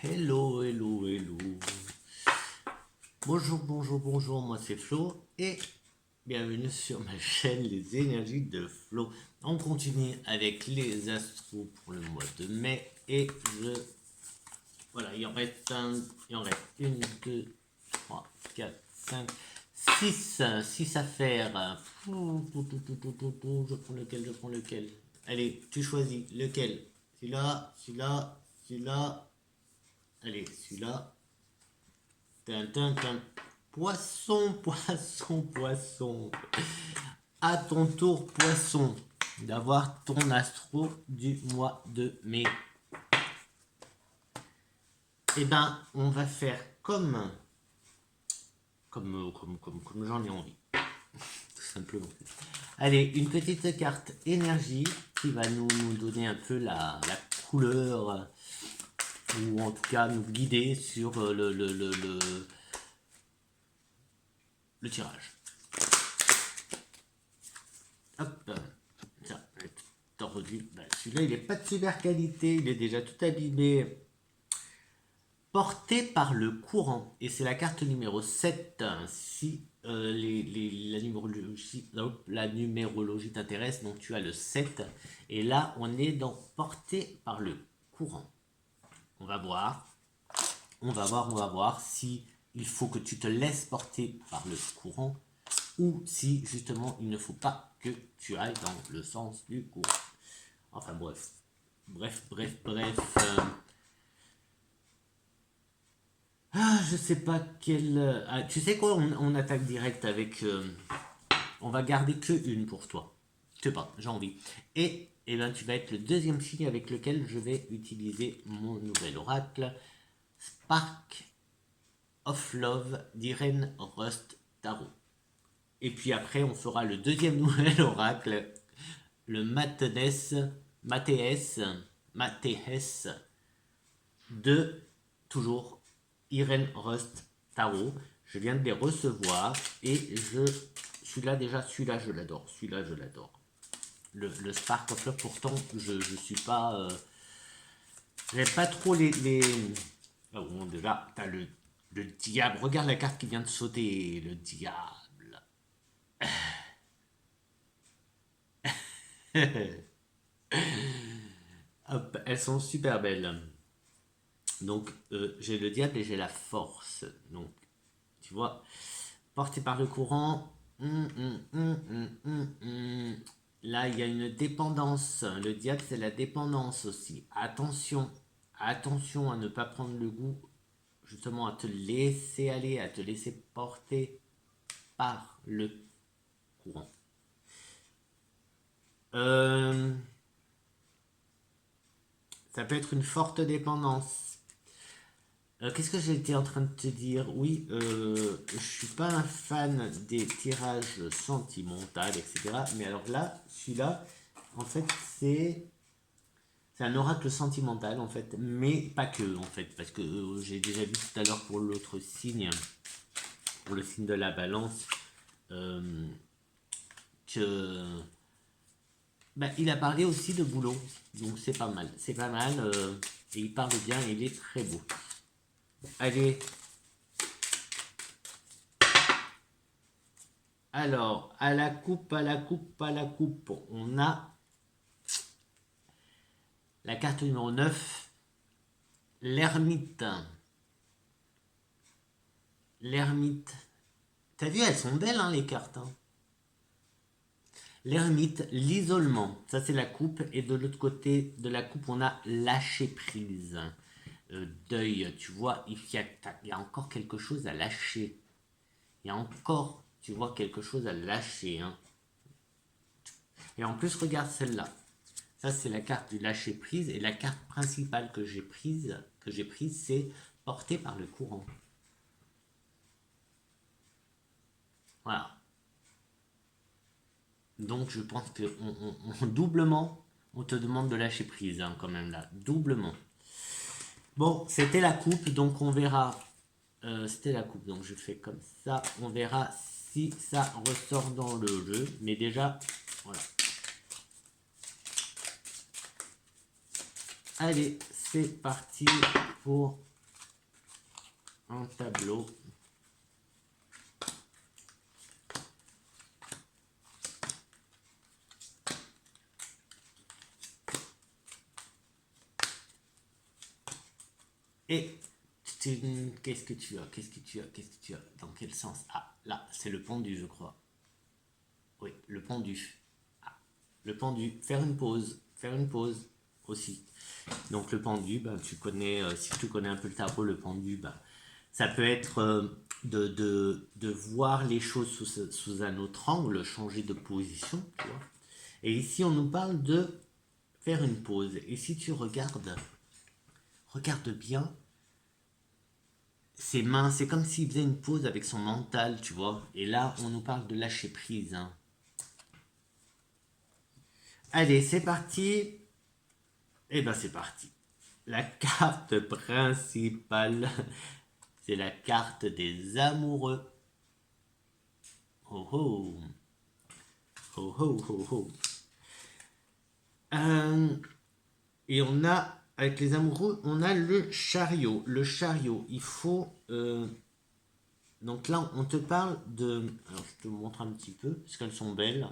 Hello, hello, hello. Bonjour, bonjour, bonjour, moi c'est Flo et bienvenue sur ma chaîne Les Énergies de Flo. On continue avec les astros pour le mois de mai et voilà, il en reste une, deux, trois, quatre, cinq, six à faire. Je prends lequel. Allez, tu choisis lequel. Celui-là, celui-là, celui-là. Allez, celui-là. Poisson, poisson, poisson. À ton tour, poisson, d'avoir ton astro du mois de mai. Eh ben, on va faire comme j'en ai envie. Tout simplement. Allez, une petite carte énergie qui va nous donner un peu la couleur, ou en tout cas nous guider sur le tirage. Hop, ça, tordu. Celui-là, il n'est pas de super qualité, il est déjà tout abîmé. Porté par le courant, et c'est la carte numéro 7. Si la numérologie t'intéresse, donc tu as le 7. Et là, on est dans porté par le courant. On va voir si il faut que tu te laisses porter par le courant ou si justement il ne faut pas que tu ailles dans le sens du courant. Enfin bref. Je sais pas quel. Tu sais quoi, on attaque direct avec. On va garder que une pour toi. Je sais pas, j'ai envie. Et ben, tu vas être le deuxième signe avec lequel je vais utiliser mon nouvel oracle. Spark of Love d'Irene Rust Tarot. Et puis après, on fera le deuxième nouvel oracle, le Mathéès de toujours Irene Rust Tarot. Je viens de les recevoir et celui-là je l'adore. Le Spark of Love, pourtant je suis pas j'aime pas trop les... Oh, bon, déjà t'as le diable, regarde la carte qui vient de sauter, le diable. Hop, elles sont super belles. Donc j'ai le diable et j'ai la force. Donc tu vois, porté par le courant. Là, il y a une dépendance. Le diable, c'est la dépendance aussi. Attention, attention à ne pas prendre le goût, justement, à te laisser aller, à te laisser porter par le courant. Ça peut être une forte dépendance. Qu'est-ce que j'étais en train de te dire? Oui, je suis pas un fan des tirages sentimentaux, etc. Mais alors là, celui-là, en fait, c'est un oracle sentimental, en fait, mais pas que, en fait, parce que j'ai déjà vu tout à l'heure pour l'autre signe, pour le signe de la balance, que il a parlé aussi de boulot, donc c'est pas mal, et il parle bien, et il est très beau. Allez. Alors, à la coupe, on a la carte numéro 9, l'ermite. L'ermite. T'as vu, elles sont belles, hein, les cartes. Hein. L'ermite, l'isolement. Ça, c'est la coupe. Et de l'autre côté de la coupe, on a lâcher prise. Deuil, tu vois, il y a encore quelque chose à lâcher. Il y a encore, tu vois, quelque chose à lâcher. Hein. Et en plus, regarde celle-là. Ça, c'est la carte du lâcher prise. Et la carte principale que j'ai prise, c'est portée par le courant. Voilà. Donc, je pense que doublement, on te demande de lâcher prise, hein, quand même, là. Doublement. Bon, c'était la coupe, donc on verra. C'était la coupe, donc je fais comme ça. On verra si ça ressort dans le jeu. Mais déjà, voilà. Allez, c'est parti pour un tableau. Et qu'est-ce que tu as? Qu'est-ce que tu as? Qu'est-ce que tu as? Dans quel sens? Ah, là, c'est le pendu, je crois. Oui, le pendu. Ah, le pendu. Faire une pause. Faire une pause aussi. Donc le pendu, ben, tu connais, si tu connais un peu le tarot, le pendu, ben, ça peut être de voir les choses sous un autre angle, changer de position, tu vois. Et ici, on nous parle de faire une pause. Et si tu regarde bien, ses mains, c'est comme s'il faisait une pause avec son mental, tu vois. Et là, on nous parle de lâcher prise. Hein. Allez, c'est parti. Et ben c'est parti. La carte principale, c'est la carte des amoureux. Oh oh. Oh oh oh oh. Et on a, avec les amoureux, on a le chariot. Le chariot, il faut... donc là, on te parle de... Alors, je te montre un petit peu, parce qu'elles sont belles.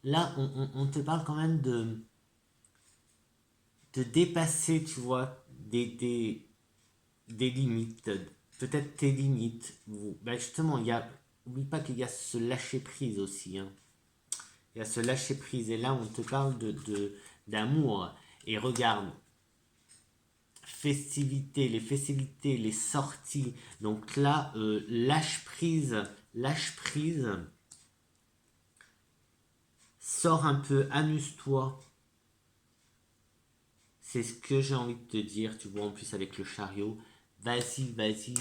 Là, on te parle quand même de dépasser, tu vois, des limites. Peut-être tes limites. Ben justement, oublie pas qu'il y a ce lâcher prise aussi. Hein. Il y a ce lâcher prise. Et là, on te parle d'amour. Et regarde, les festivités, les sorties. Donc là, lâche prise, sors un peu, amuse-toi. C'est ce que j'ai envie de te dire, tu vois, en plus avec le chariot. Vas-y,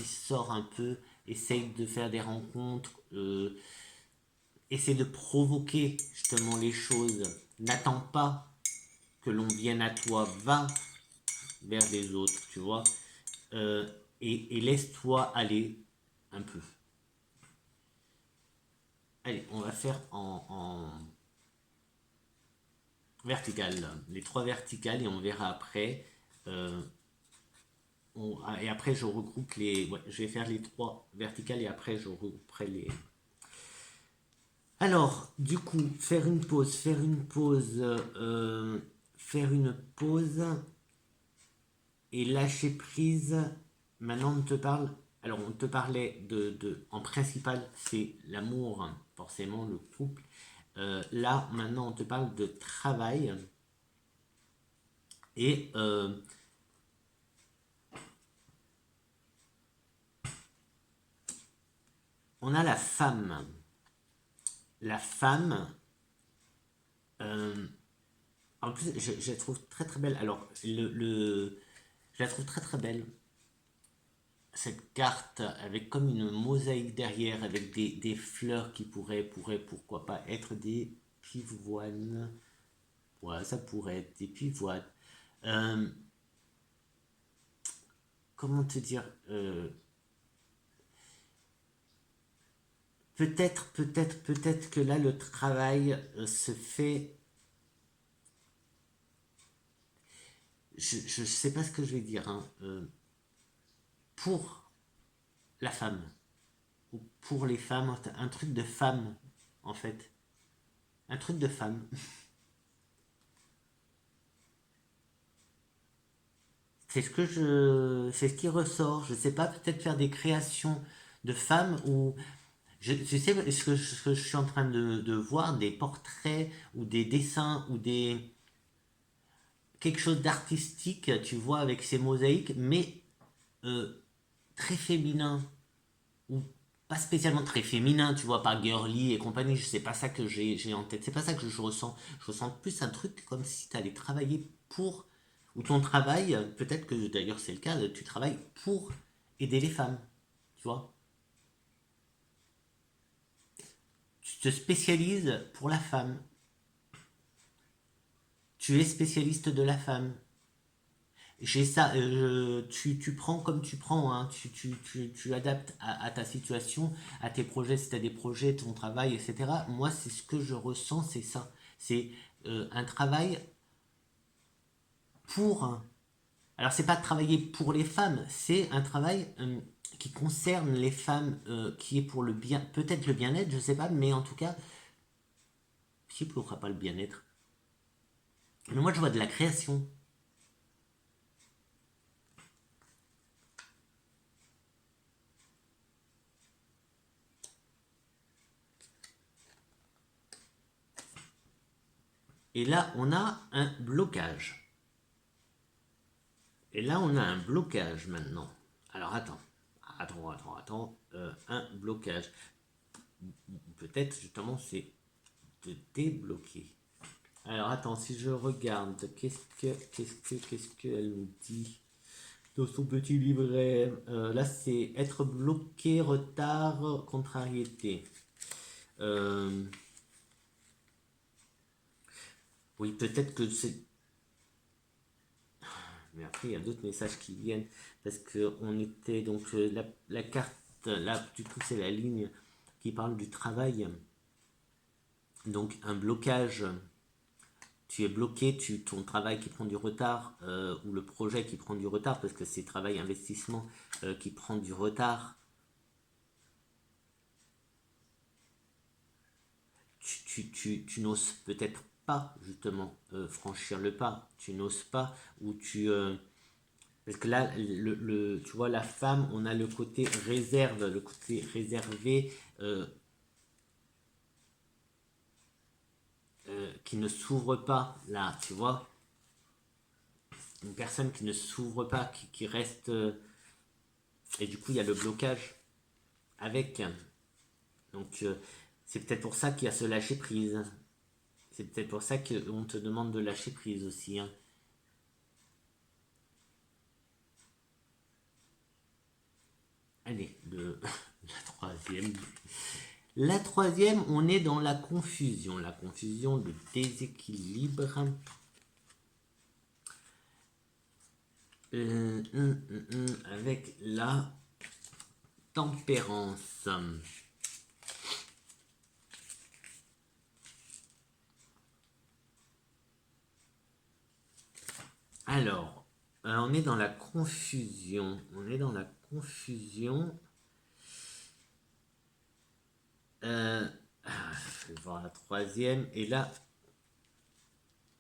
sors un peu, essaye de faire des rencontres, essaie de provoquer justement les choses. N'attends pas que l'on vienne à toi, va vers les autres, tu vois, et laisse-toi aller un peu. Allez, on va faire en vertical, les trois verticales, et on verra après. Euh, et après, je regroupe les. Ouais, je vais faire les trois verticales et après, je regrouperai les. Alors, du coup, faire une pause, faire une pause et lâcher prise. Maintenant, on te parle. Alors, on te parlait en principal, c'est l'amour, hein, forcément, le couple. Là, maintenant, on te parle de travail. Et on a la femme. La femme, en plus, je la trouve très très belle. Alors, je la trouve très très belle. Cette carte avec comme une mosaïque derrière, avec des fleurs qui pourraient, pourquoi pas, être des pivoines. Ouais, ça pourrait être des pivoines. Euh, comment te dire peut-être que là, le travail se fait. Je sais pas ce que je vais dire. Hein, pour la femme. Ou pour les femmes. Un truc de femme, en fait. Un truc de femme. C'est ce qui ressort. Je sais pas, peut-être faire des créations de femmes ou je sais ce que je suis en train de voir, des portraits ou des dessins ou des quelque chose d'artistique, tu vois, avec ces mosaïques, mais euh, très féminin ou pas spécialement très féminin, tu vois, pas girly et compagnie. Je sais pas ça que j'ai en tête. C'est pas ça que je ressens. Je ressens plus un truc comme si tu allais travailler pour ou ton travail, peut-être que d'ailleurs c'est le cas, tu travailles pour aider les femmes, tu vois. Tu te spécialises pour la femme. Tu es spécialiste de la femme. J'ai ça, tu prends comme tu prends, hein, tu adaptes à ta situation, à tes projets, si tu as des projets, ton travail, etc. Moi, c'est ce que je ressens, c'est ça. C'est un travail pour Alors, c'est pas travailler pour les femmes, c'est un travail qui concerne les femmes, qui est pour le bien, peut-être le bien-être, je sais pas, mais en tout cas, si, pourquoi pas le bien-être. Mais moi, je vois de la création. Et là, on a un blocage. Et là, on a un blocage maintenant. Alors, attends. Un blocage. Peut-être, justement, c'est de débloquer. Alors, attends, si je regarde, qu'est-ce qu'elle nous dit dans son petit livret? Là, c'est être bloqué, retard, contrariété. Oui, peut-être que c'est... Mais après, il y a d'autres messages qui viennent. Parce qu'on était... Donc, la carte, là, du coup, c'est la ligne qui parle du travail. Donc, un blocage. Tu es bloqué, ton travail qui prend du retard, ou le projet qui prend du retard, parce que c'est travail investissement qui prend du retard. Tu n'oses peut-être pas justement franchir le pas, tu n'oses pas, ou parce que là, tu vois, la femme, on a le côté réserve, le côté réservé, qui ne s'ouvre pas, là, tu vois. Une personne qui ne s'ouvre pas, qui reste... et du coup, il y a le blocage avec. Donc, c'est peut-être pour ça qu'il y a ce lâcher prise. C'est peut-être pour ça qu'on te demande de lâcher prise aussi. Hein. Allez, la troisième. La troisième, on est dans la confusion. La confusion, le déséquilibre. Avec la tempérance. Alors, on est dans la confusion. On est dans la confusion. Je vais voir la troisième. Et là,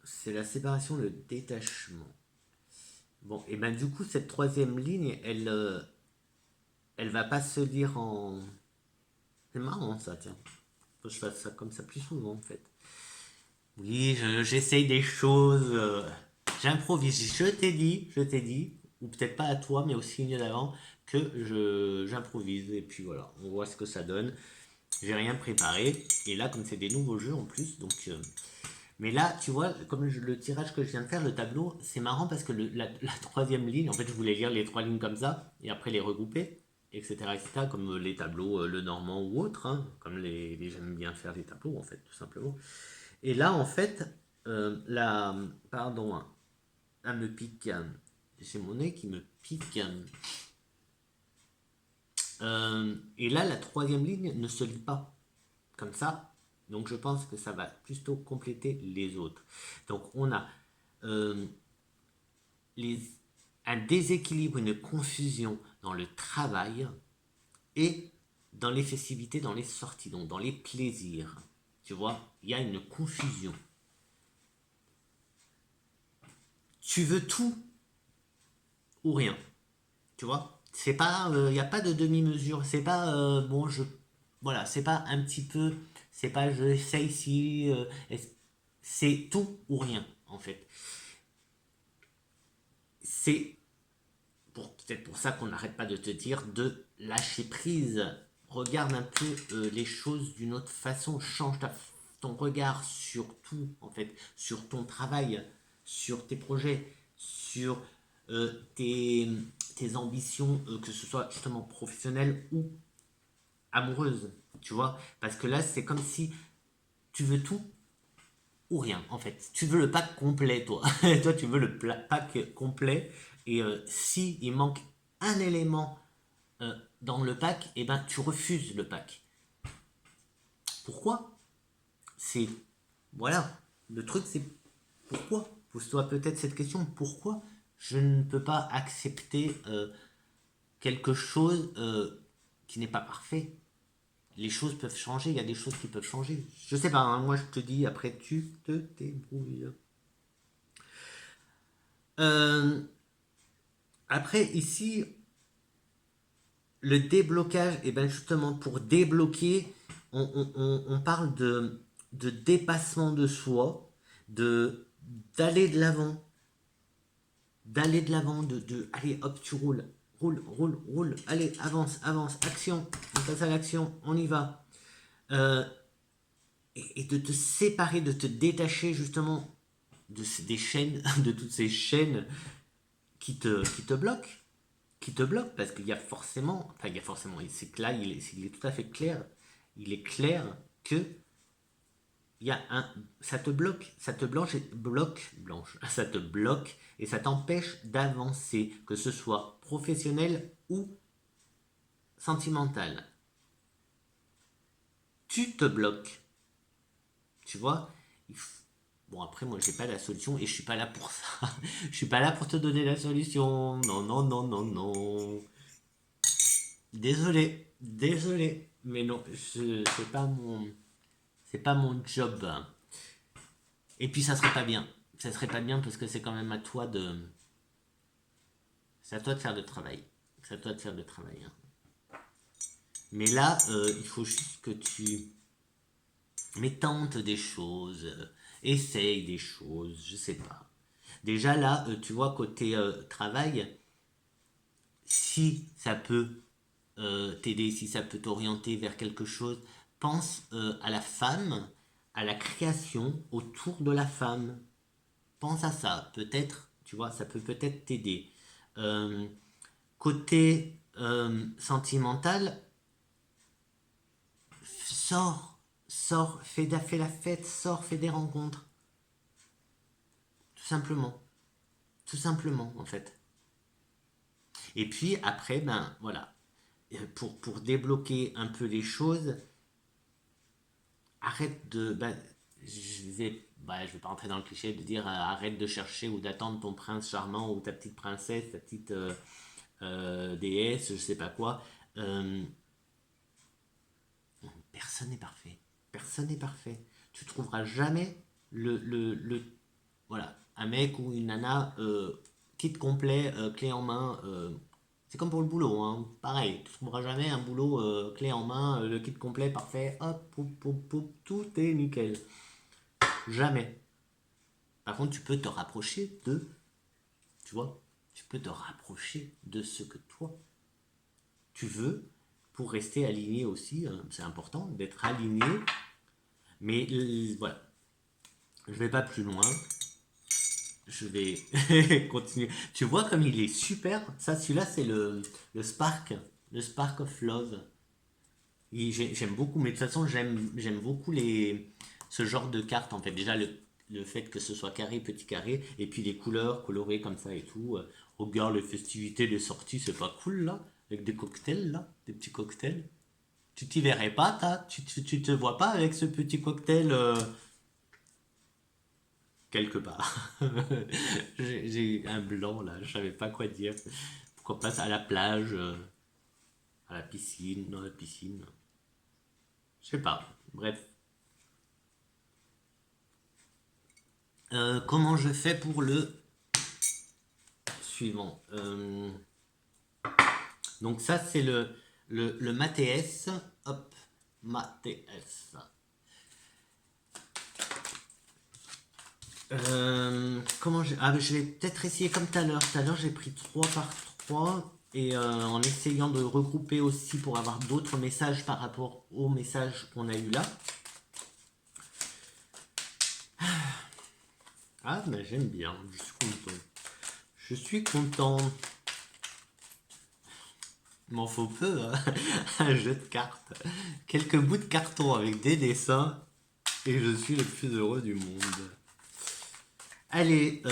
c'est la séparation, le détachement. Bon, et ben du coup, cette troisième ligne, elle va pas se lire en... C'est marrant ça, tiens. Faut que je fasse ça comme ça plus souvent en fait. Oui, j'essaye des choses. J'improvise. Je t'ai dit, ou peut-être pas à toi, mais au signe d'avant, que j'improvise. Et puis voilà, on voit ce que ça donne. J'ai rien préparé. Et là, comme c'est des nouveaux jeux en plus, donc. Mais là, tu vois, comme le tirage que je viens de faire, le tableau, c'est marrant parce que la troisième ligne, en fait, je voulais lire les trois lignes comme ça et après les regrouper, etc., comme les tableaux, le normand ou autre, hein, comme j'aime bien faire les tableaux, en fait, tout simplement. Et là, en fait, pardon, hein, elle me pique, j'ai mon nez qui me pique. Et là, la troisième ligne ne se lit pas comme ça. Donc je pense que ça va plutôt compléter les autres. Donc on a euh, un déséquilibre, une confusion dans le travail et dans les festivités, dans les sorties, donc dans les plaisirs. Tu vois, il y a une confusion. Tu veux tout ou rien. Tu vois, c'est pas, il n'y a pas de demi-mesure. C'est pas, bon, voilà, c'est pas un petit peu, c'est pas je sais ici, c'est tout ou rien en fait. C'est peut-être pour ça qu'on n'arrête pas de te dire de lâcher prise. Regarde un peu les choses d'une autre façon, change ton regard sur tout en fait, sur ton travail, sur tes projets, sur tes ambitions, que ce soit justement professionnelles ou amoureuses, tu vois. Parce que là, c'est comme si tu veux tout ou rien, en fait. Tu veux le pack complet, toi. Toi, tu veux le pack complet. Et si il manque un élément dans le pack, eh ben, tu refuses le pack. Pourquoi? C'est... Voilà. Le truc, c'est pourquoi? Pose-toi peut-être cette question. Pourquoi Je ne peux pas accepter quelque chose qui n'est pas parfait. Les choses peuvent changer, il y a des choses qui peuvent changer. Je sais pas, hein, moi je te dis, après tu te débrouilles. Après, ici, le déblocage, et bien justement, pour débloquer, on parle de dépassement de soi, d'aller de l'avant, allez, hop, tu roules, roule, allez, avance, action, on passe à l'action, on y va. Et de te séparer, de te détacher justement des chaînes, de toutes ces chaînes qui te bloquent. Qui te bloquent, parce qu'il y a forcément, enfin il y a forcément, c'est que là il est tout à fait clair, il est clair que il y a ça te bloque, ça te bloque et ça t'empêche d'avancer, que ce soit professionnel ou sentimental. Tu te bloques, tu vois. Bon, après moi j'ai pas la solution et je suis pas là pour ça. Je suis pas là pour te donner la solution. Non, non, non, non, non. Désolé, mais non, c'est pas mon job. Et puis ça serait pas bien parce que c'est quand même c'est à toi de faire le travail. C'est à toi de faire le travail. Hein. Mais là, il faut juste que tu tentes des choses, essaye des choses, je sais pas. Déjà là, tu vois, côté travail, si ça peut t'aider, si ça peut t'orienter vers quelque chose, pense à la femme, à la création autour de la femme. Pense à ça, peut-être, tu vois, ça peut peut-être t'aider. Euh, Côté sentimental, sors, fais la fête, sors, fais des rencontres. Tout simplement en fait. Et puis après, ben voilà, pour débloquer un peu les choses, arrête de. Ben, je vais pas rentrer dans le cliché de dire arrête de chercher ou d'attendre ton prince charmant ou ta petite princesse, ta petite déesse, je sais pas quoi. Euh, Personne n'est parfait. Personne n'est parfait. Tu trouveras jamais voilà, un mec ou une nana kit complet, clé en main. C'est comme pour le boulot, hein. Pareil, tu trouveras jamais un boulot clé en main, le kit complet parfait, hop, poup, poup, poup, tout est nickel. Jamais. Par contre, tu peux te rapprocher tu vois, tu peux te rapprocher de ce que toi tu veux pour rester aligné aussi. Hein. C'est important d'être aligné. Mais voilà, je vais pas plus loin. Je vais continuer. Tu vois comme il est super. Ça, celui-là, c'est le Spark. Le Spark of Love. J'aime beaucoup, mais de toute façon, j'aime beaucoup ce genre de cartes en fait. Déjà, le fait que ce soit carré, petit carré, et puis les couleurs colorées comme ça et tout. Regarde les festivités, les sorties, c'est pas cool là? Avec des cocktails là, des petits cocktails. Tu t'y verrais pas, tu te vois pas avec ce petit cocktail quelque part. J'ai un blanc là, je savais pas quoi dire. Pourquoi pas à la plage, à la piscine, dans la piscine. Je sais pas. Bref. Comment je fais pour le suivant Donc ça c'est le Matés. Hop, Matés. Comment je vais peut-être essayer comme tout à l'heure. Tout à l'heure j'ai pris 3 par 3 et en essayant de regrouper aussi pour avoir d'autres messages par rapport aux messages qu'on a eu là. Ah mais j'aime bien, je suis content. Je suis content. Il m'en faut peu, hein. Un jeu de cartes. Quelques bouts de carton avec des dessins et je suis le plus heureux du monde. Allez,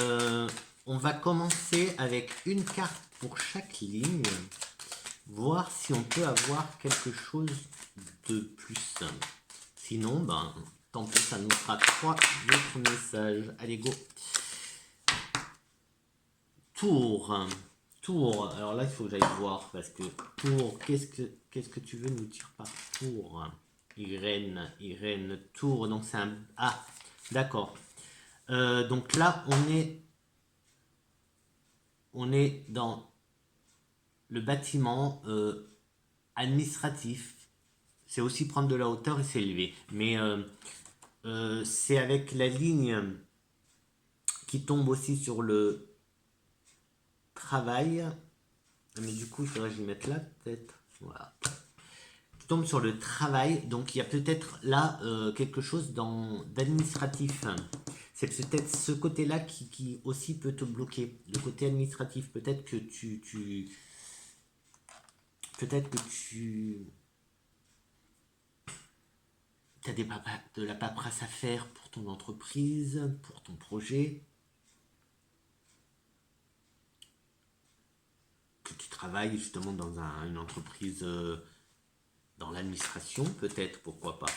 on va commencer avec une carte pour chaque ligne. Voir si on peut avoir quelque chose de plus. Sinon, ben, tant pis, ça nous fera 3 autres messages. Allez, go. Tour. Tour. Alors là, il faut que j'aille voir parce que tour, qu'est-ce que tu veux nous dire par tour? Irène, tour. Donc c'est un. Ah, d'accord. Donc là, on est dans le bâtiment administratif. C'est aussi prendre de la hauteur et s'élever. Mais c'est avec la ligne qui tombe aussi sur le travail. Mais du coup, il faudrait que j'y mette là, peut-être. Voilà. Qui tombe sur le travail. Donc, il y a peut-être là quelque chose d'administratif. C'est peut-être ce côté-là qui aussi peut te bloquer. Le côté administratif. Peut-être que peut-être que tu as de la paperasse à faire pour ton entreprise, pour ton projet. Que tu travailles justement dans une entreprise, dans l'administration, peut-être, pourquoi pas.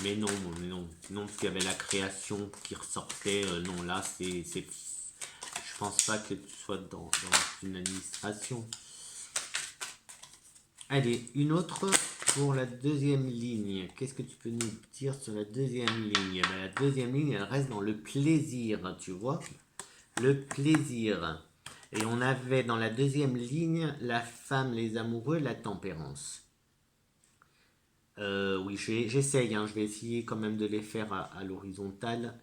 Mais non, non, parce qu'il y avait la création qui ressortait. Non, là, je pense pas que tu sois dans une administration. Allez, une autre pour la deuxième ligne. Qu'est-ce que tu peux nous dire sur la deuxième ligne? Ben, la deuxième ligne, elle reste dans le plaisir, tu vois. Le plaisir. Et on avait dans la deuxième ligne la femme, les amoureux, la tempérance. Oui, j'essaye, hein, je vais essayer quand même de les faire à l'horizontale.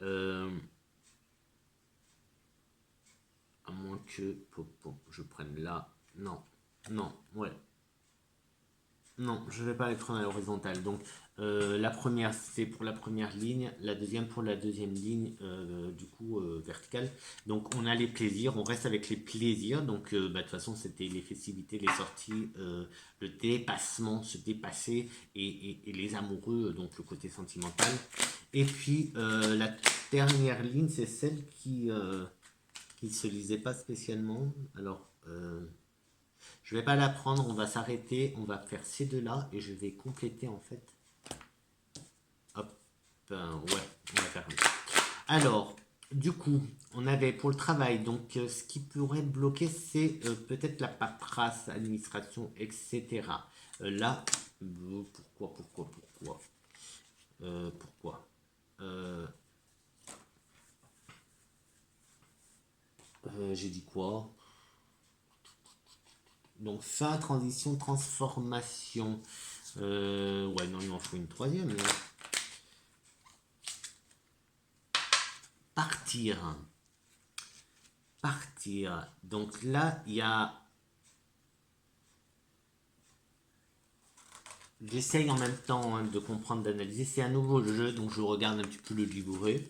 Euh, à moins que je prenne là. Non, non, ouais. Non, je ne vais pas les prendre à l'horizontale. Donc, la première, c'est pour la première ligne, la deuxième pour la deuxième ligne, du coup, verticale. Donc, on a les plaisirs, on reste avec les plaisirs. Donc, de toute façon, c'était les festivités, les sorties, le dépassement, se dépasser, et les amoureux, donc le côté sentimental. Et puis, la dernière ligne, c'est celle qui se lisait pas spécialement. Alors, je vais pas la prendre, on va s'arrêter, on va faire ces deux-là et je vais compléter en fait. Hop, ouais, on va faire comme ça. Alors, du coup, on avait pour le travail, donc ce qui pourrait bloquer, c'est peut-être la paperasse, administration, etc. Là, pourquoi pourquoi j'ai dit quoi? Donc, fin, transition, transformation. Ouais, non, il m'en faut une troisième. Là. Partir. Partir. Donc là, il y a. J'essaye en même temps, hein, de comprendre, d'analyser. C'est un nouveau jeu, donc je regarde un petit peu le livret.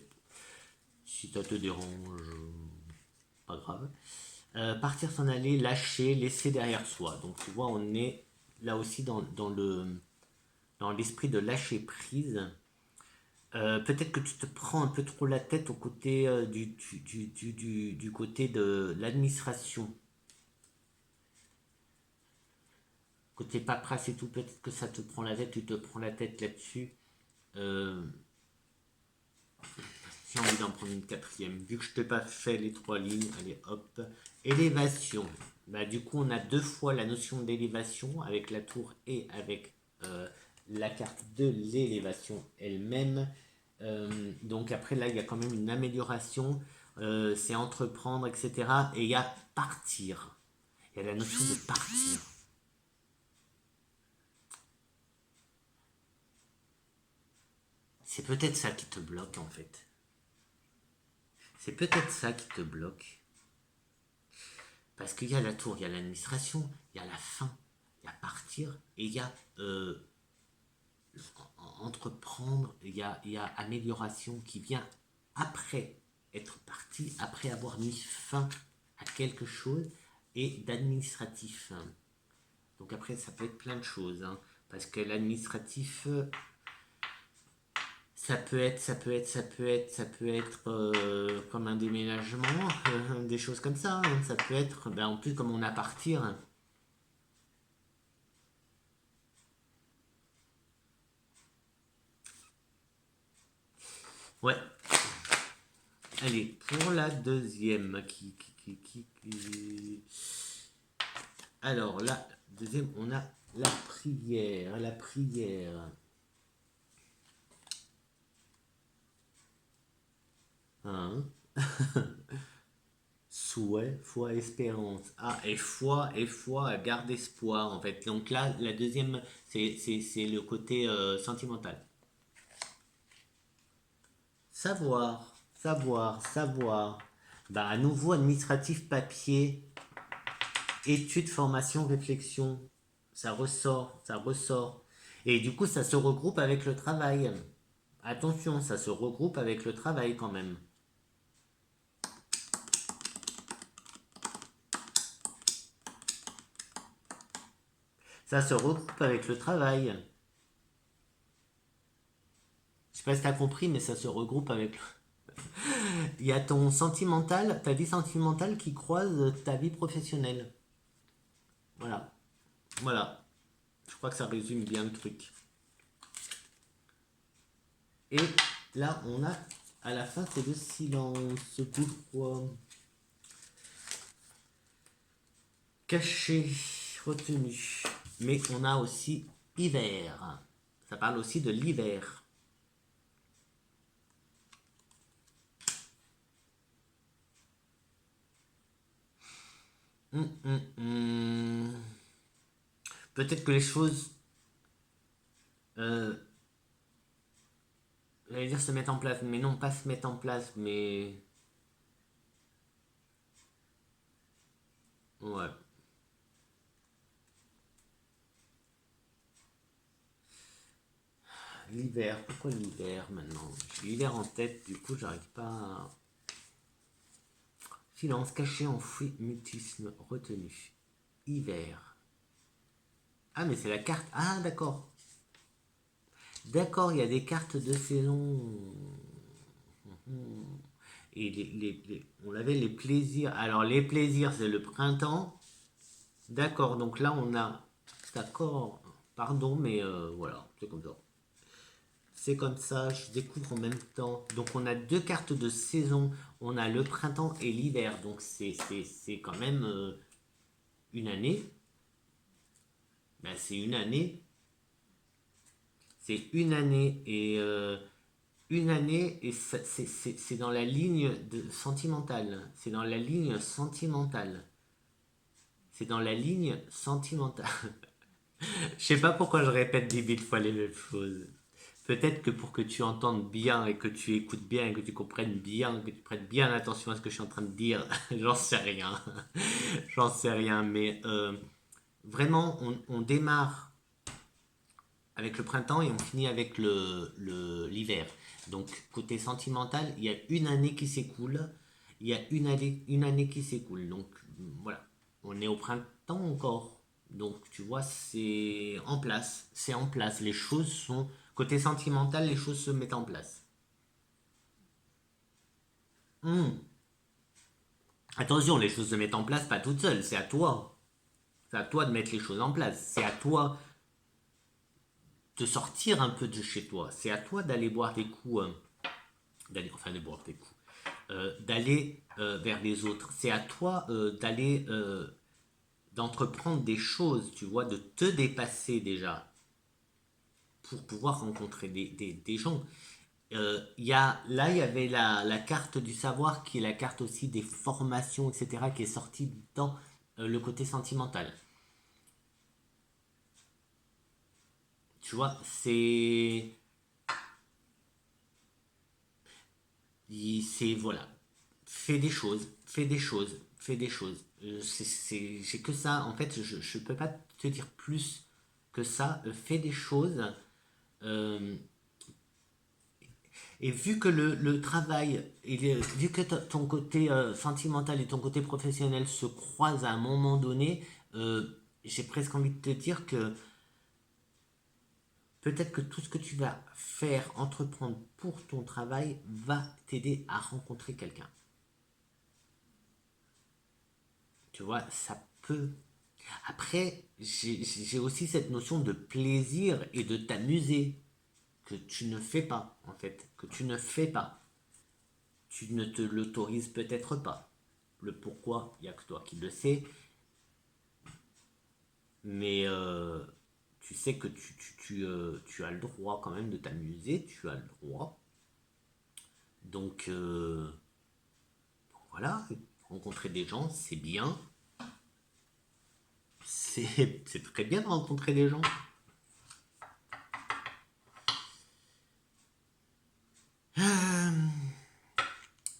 Si ça te dérange, pas grave. Partir, s'en aller, lâcher, laisser derrière soi. Donc tu vois, on est là aussi dans l'esprit de lâcher prise. Peut-être que tu te prends un peu trop la tête au côté du côté de l'administration. Côté paperasse et tout, peut-être que ça te prend la tête, tu te prends la tête là-dessus. Euh, J'ai envie d'en prendre une quatrième. Vu que je t'ai pas fait les trois lignes, allez hop. Élévation. Bah, du coup, on a deux fois la notion d'élévation avec la tour et avec la carte de l'élévation elle-même. Donc après, là, il y a quand même une amélioration. C'est entreprendre, etc. Et il y a partir. Il y a la notion de partir. C'est peut-être ça qui te bloque en fait. C'est peut-être ça qui te bloque. Parce qu'il y a la tour, il y a l'administration, il y a la fin, il y a partir, et il y a entreprendre, il y a amélioration qui vient après être parti, après avoir mis fin à quelque chose, et d'administratif. Donc après, ça peut être plein de choses, hein, parce que l'administratif, ça peut être comme un déménagement, des choses comme ça, hein. Ça peut être, ben, en plus comme on a à partir. Hein. Ouais, Allez, pour la deuxième, alors, la deuxième, on a la prière. La prière. Hein? Souhait, foi, espérance. Ah, et foi, garde espoir, en fait. Donc là, la deuxième, c'est le côté sentimental. Savoir, savoir. Bah, à nouveau, administratif, papier, études, formation, réflexion. Ça ressort, ça ressort. Et du coup, ça se regroupe avec le travail. Attention, ça se regroupe avec le travail quand même. Ça se regroupe avec le travail. Je sais pas si t'as compris, mais ça se regroupe avec le... Il y a ton sentimental, ta vie sentimentale qui croise ta vie professionnelle. Voilà. Voilà. Je crois que ça résume bien le truc. Et là, on a, à la fin, c'est le silence. Pourquoi? Caché, retenu. Mais on a aussi hiver. Ça parle aussi de l'hiver. Peut-être que les choses, euh, j'allais dire se mettent en place, mais non, pas se mettre en place, mais ouais. L'hiver, pourquoi l'hiver maintenant? J'ai l'hiver en tête, du coup j'arrive pas à... Silence, caché, enfoui, mutisme, retenu. Hiver. Ah mais c'est la carte. Ah d'accord. D'accord, il y a des cartes de saison. Et on avait les plaisirs. Alors les plaisirs, c'est le printemps. D'accord, donc là on a... D'accord, pardon, mais voilà, c'est comme ça. C'est comme ça, je découvre en même temps. Donc on a deux cartes de saison. On a le printemps et l'hiver. Donc c'est quand même une année. Ben, c'est une année. C'est une année et c'est dans la ligne sentimentale. C'est dans la ligne sentimentale. C'est dans la ligne sentimentale. Je sais pas pourquoi je répète 10 000 fois les mêmes choses. Peut-être que pour que tu entendes bien et que tu écoutes bien et que tu comprennes bien, que tu prêtes bien attention à ce que je suis en train de dire, j'en sais rien. J'en sais rien, mais vraiment, on démarre avec le printemps et on finit avec l'hiver. Donc, côté sentimental, il y a une année qui s'écoule. Il y a une année qui s'écoule. Donc, voilà. On est au printemps encore. Donc, tu vois, c'est en place. C'est en place. Les choses sont... Côté sentimental, les choses se mettent en place. Hmm. Attention, les choses se mettent en place pas toutes seules. C'est à toi. C'est à toi de mettre les choses en place. C'est à toi de sortir un peu de chez toi. C'est à toi d'aller boire des coups. De boire des coups. D'aller vers les autres. C'est à toi d'aller d'entreprendre des choses, tu vois, de te dépasser déjà pour pouvoir rencontrer des gens. Là, il y avait la carte du savoir qui est la carte aussi des formations, etc., qui est sortie dans le côté sentimental. Tu vois, voilà. Fais des choses, fais des choses, fais des choses. J'ai que ça. En fait, je peux pas te dire plus que ça. Fais des choses. Euh, et vu que le travail, vu que ton côté sentimental et ton côté professionnel se croisent à un moment donné, j'ai presque envie de te dire que peut-être que tout ce que tu vas faire, entreprendre pour ton travail va t'aider à rencontrer quelqu'un. Tu vois, ça peut. Après, j'ai aussi cette notion de plaisir et de t'amuser que tu ne fais pas, en fait, que tu ne fais pas. tu ne te l'autorises peut-être pas. Le pourquoi, il n'y a que toi qui le sais. Mais tu sais que tu as le droit quand même de t'amuser, tu as le droit. Donc voilà, rencontrer des gens, c'est bien. C'est très bien de rencontrer des gens.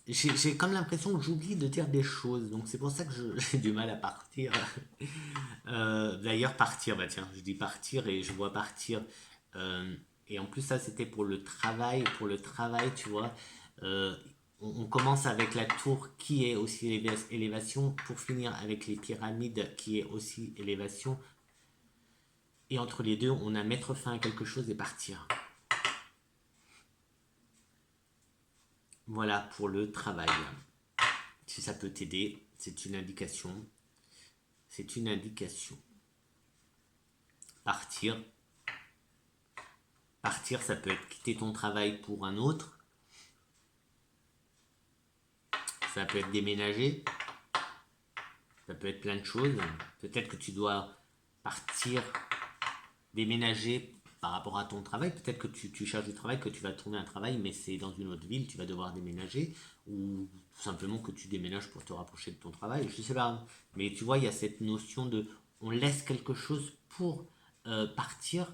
J'ai comme l'impression que j'oublie de dire des choses, donc c'est pour ça que j'ai du mal à partir. D'ailleurs, partir, bah tiens, je dis partir et je vois partir. Euh, et en plus, ça, c'était pour le travail. Pour le travail, tu vois, euh, on commence avec la tour qui est aussi élévation, pour finir avec les pyramides qui est aussi élévation. Et entre les deux, on a mettre fin à quelque chose et partir. Voilà pour le travail. Si ça peut t'aider, c'est une indication. C'est une indication. Partir. Partir, ça peut être quitter ton travail pour un autre. Ça peut être déménager. Ça peut être plein de choses. Peut-être que tu dois partir, déménager par rapport à ton travail. Peut-être que tu cherches du travail, que tu vas trouver un travail, mais c'est dans une autre ville, tu vas devoir déménager. Ou tout simplement que tu déménages pour te rapprocher de ton travail. Je sais pas. Mais tu vois, il y a cette notion de on laisse quelque chose pour partir,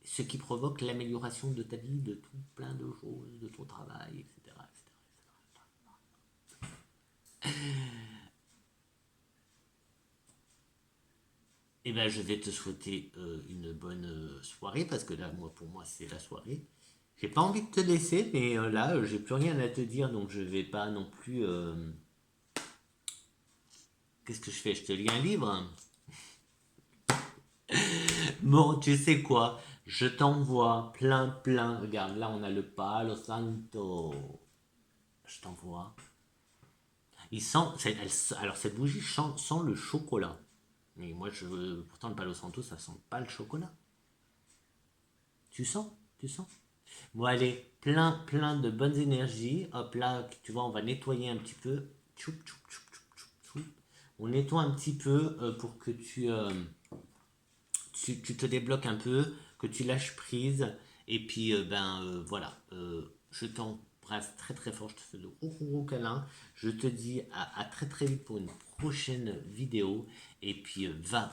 ce qui provoque l'amélioration de ta vie, de tout plein de choses, de ton travail, etc. Eh ben, je vais te souhaiter une bonne soirée parce que là, moi, pour moi, c'est la soirée. J'ai pas envie de te laisser, mais là, j'ai plus rien à te dire, donc je vais pas non plus. Qu'est-ce que je fais? Je te lis un livre. Bon, tu sais quoi? Je t'envoie plein. Regarde, là, on a le Palo Santo. Je t'envoie. Il sent. Alors, cette bougie sent le chocolat. Mais moi, pourtant, le Palo Santo, ça sent pas le chocolat. Tu sens? Tu sens? Bon, allez, plein de bonnes énergies. Hop là, tu vois, on va nettoyer un petit peu. Tchoup, tchoup, tchoup, tchoup, tchoup, tchoup. On nettoie un petit peu pour que tu te débloques un peu, que tu lâches prise. Et puis, voilà. Je t'embrasse très fort. Je te fais de gros câlins. Je te dis à très vite pour une prochaine vidéo. Et puis, va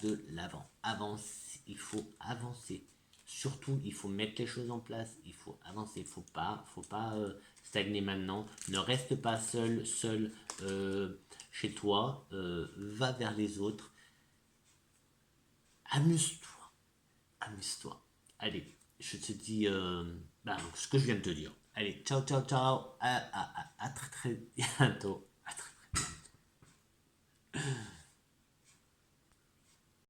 de l'avant. Avance, il faut avancer. Surtout, il faut mettre les choses en place. Il faut avancer. Faut pas stagner maintenant. Ne reste pas seul chez toi. Va vers les autres. Amuse-toi. Amuse-toi. Allez, je te dis ce que je viens de te dire. Allez, ciao. À très bientôt.